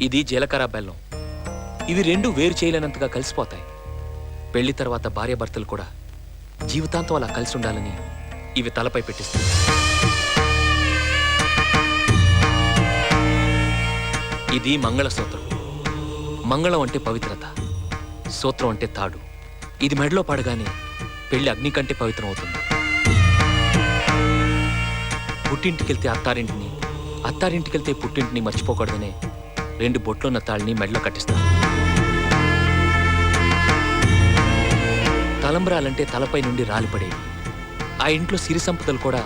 ఇది జీలకర్ర బెల్లం. ఇవి రెండు వేరు చేయలేనంతగా కలిసిపోతాయి. పెళ్లి తర్వాత భార్యాభర్తలు కూడా జీవితాంతం అలా కలిసి ఉండాలని ఇవి తలపై పెట్టిస్తాయి. ఇది మంగళసూత్రం. మంగళం అంటే పవిత్రత, సూత్రం అంటే తాడు. ఇది మెడలో పడగానే పెళ్లి అగ్ని కంటే పవిత్రం అవుతుంది. పుట్టింటికెళ్తే అత్తారింటిని, అత్తారింటికెళ్తే పుట్టింటిని మర్చిపోకూడదనే 2 బొట్లున్న తాళ్ళని మెడలో కట్టిస్తారు. తలంబ్రాలంటే తలపై నుండి రాలిపడేవి. ఆ ఇంట్లో సిరి సంపదలు కూడా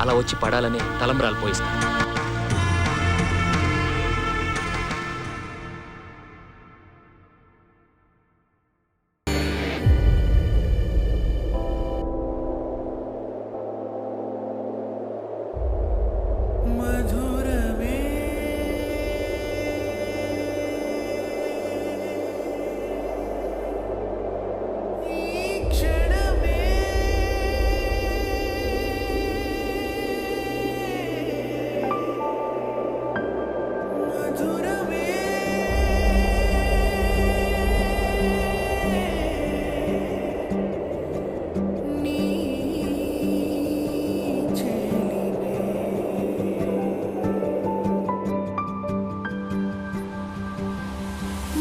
అలా వచ్చి పడాలనే తలంబ్రాలు పోయిస్తారు.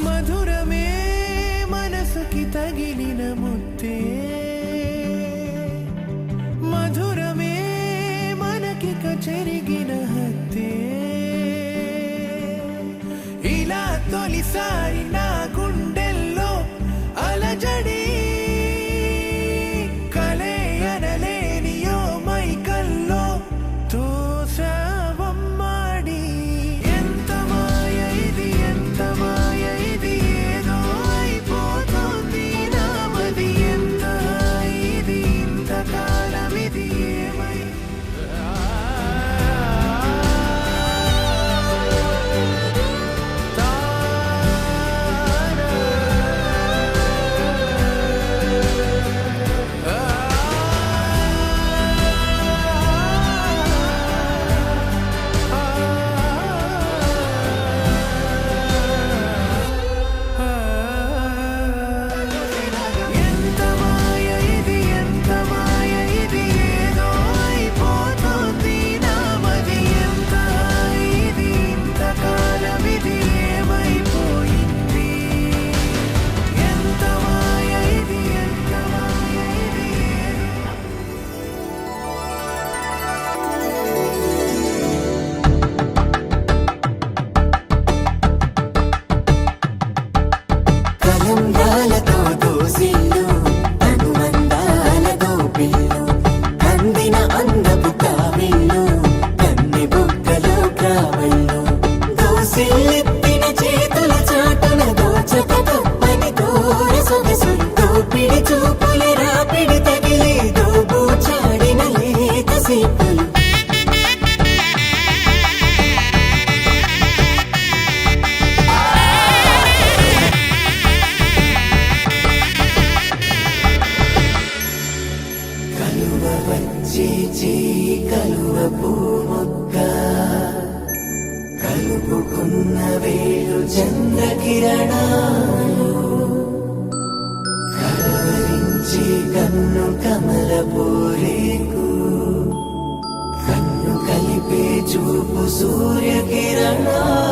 మధురమే మనసుకి తగిలిన ముత్తే, మధురమే మనకిక చెరిగిన హత్తే. ఇలా తొలిసారి నా గుండెల్లో అలజడి, కలే అనలేనియో మైకల్లో తోసవమ్మాడి. ఎంత మాయ ఇది, ఎంత మాయ ఇది, ఏదో అయిపోతుంది నామది. ఎంత ఇది, ఇంతకాలం ఇది ఏమై. కలువ పూముక్క కలుపుకున్న వేలు చంద్రకిరణాలు, కలవరించి కన్ను కమల పూరేకు, కన్ను కలిపే చూపు సూర్యకిరణాలు.